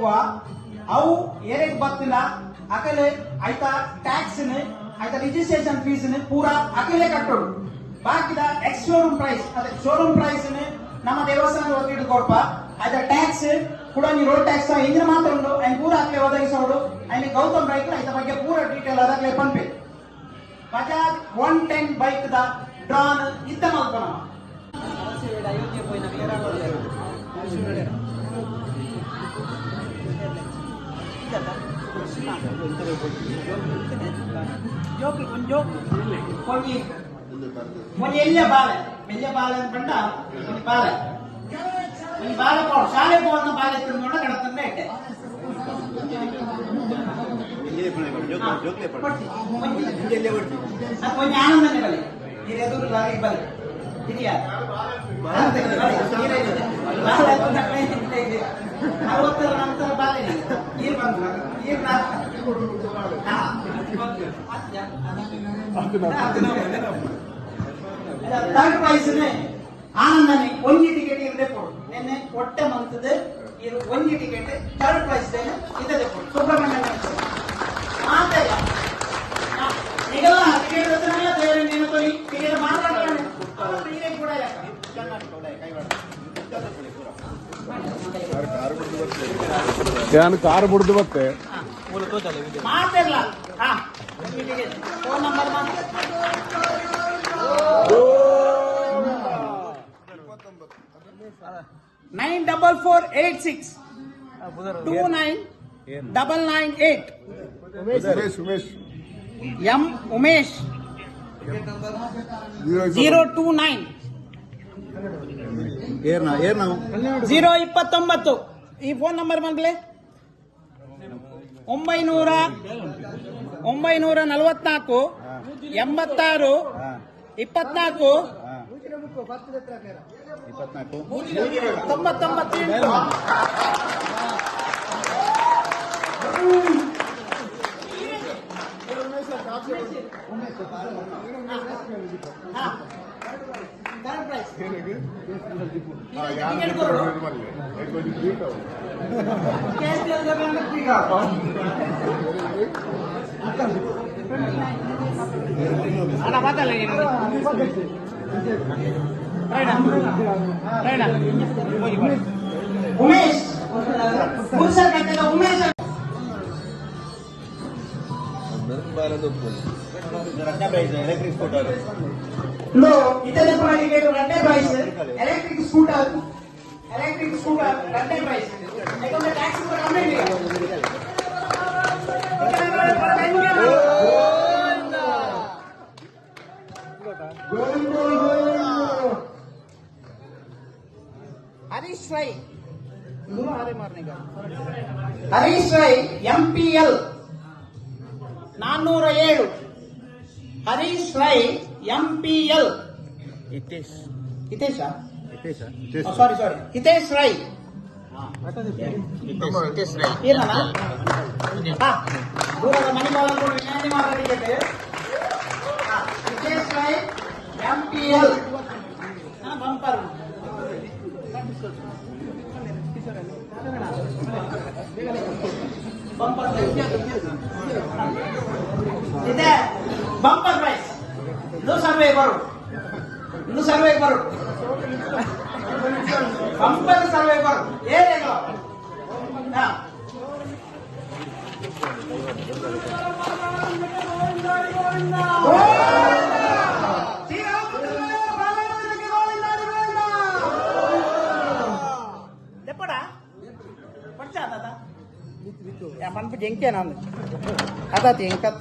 ಹಾಕುವ ಅವು ಏರಿಗ್ ಬರ್ತಿಲ್ಲ ಅಕಲೆ ಆಯ್ತಾ ಟ್ಯಾಕ್ಸ್ ಆಯ್ತಾ ರಿಜಿಸ್ಟ್ರೇಷನ್ ಫೀಸ್ ಪೂರಾ ಅಕಲೆ ಕಟ್ಟೋಡು ಬಾಕಿದ ಎಕ್ಸ್ ಶೋರೂಮ್ ಪ್ರೈಸ್ ಅದೇ ಶೋರೂಮ್ ಪ್ರೈಸ್ ನಮ್ಮ ದೇವಸ್ಥಾನ ಒತ್ತಿಟ್ಟು ಕೊಡ್ಪ ಆಯ್ತಾ ಟ್ಯಾಕ್ಸ್ ಕೂಡ ನೀ ರೋಡ್ ಟ್ಯಾಕ್ಸ್ ಇಂಜಿನ ಮಾತ್ರ ಉಂಟು ఆయన ಪೂರಾ ಅಕ್ಲೆ ಒದಗಿಸೋಡು ఆయన ಗೌತಮ್ ಬೈಕ್ ಆಯ್ತಾ ಬಗ್ಗೆ ಪೂರಾ ಡೀಟೇಲ್ ಅದಕ್ಲೆ ಪಂಪೆ ಬಜಾಜ್ 110 ಬೈಕ್ ದ ಡ್ರಾನ್ ಇದ್ದ ಮಲ್ಪನ ಅಯೋಧ್ಯೆ ಪೋಯಿನ വലിയ ബാലൻ പണ്ട ബാലൻ ഈ ബാല ശാല പോകുന്ന ബാലത്തിനോട് കിടത്തുന്ന ഇട്ടെ ആനന്ദ് തന്നെ ബലി ഇതെതൊരു ബലി ശരിയാ 60 ನಂತರ ಬಾಲಿನಿ ನೀರು ಬಂದು ನೀರು ಥರ್ಡ್ ಪ್ರೈಸ್ ಆನಂದನೆ ಒಂಜಿ ಟಿಕೆಟ್ ಇರದೆ ಕೊಡು ನೆನ್ನೆ ಒಟ್ಟೆ ಮಂತದ ಇದು ಒಂಜಿ ಟಿಕೆಟ್ ಥರ್ಡ್ ಪ್ರೈಸ್ ಇದದೆ ಕೊಡು ಸುಬ್ರಹ್ಮಣ್ಯ ಮಾತ್ರ ಈಗೆಲ್ಲ ಟಿಕೆಟ್ ದೇವರ ನೀನು ಕೊಡಿ ಟಿಕೆಟ್ ಮಾತಾಡ್ತಾನೆ ಕೂಡ ഞാൻ കാറ് പൊടുത്ത് പത്ത് ಮಾತಿರಲ್ಲ phone number 9446 29998 Umesh M Umesh 029 029 ಈ ಫೋನ್ ನಂಬರ್ ಬಂದ್ಲೆ 944 86 24 ಉಮೇಶ್ ಉಮೇಶ್ ಎಲೆಕ್ಟ್ರಿಕ್ ಸ್ಕೂಟರ್ ಎರಡನೇ ಪ್ರೈಸ್ ಎಲೆಕ್ಟ್ರಿಕ್ ಸ್ಕೂಟರ್ ಎರಡನೇ ಪ್ರೈಸ್ ಯಾಕಂದ್ರೆ ಟ್ಯಾಕ್ಸ್ ಕಮ್ಮಿ हरीश राय MPL 407 हरीश राय MPL हितेश राय ಏನಲ್ಲ ದೂರದ ಮನೆ ಬಾಳನ್ನು ವಿನಂತಿ ಮಾಡಲಿಕ್ಕೆ ಹಿತೇಶ್ ರಾಯ್ MPL ಬಂಪರ್ ಇದೆ ಬಂಪರ್ ಪ್ರೈಸ್ ಇನ್ನೂ ಸರ್ವೆ ಬರು ಬಂಪರ್ ಸರ್ವೆ ಬರು ಏನೇನು jengke nanti kata tingkat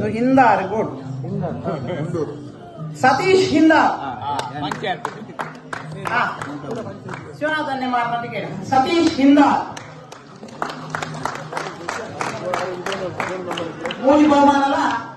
Hindar good Satish Hindar siapa namanya mana tiket Satish Hindar mau dibawa mana lah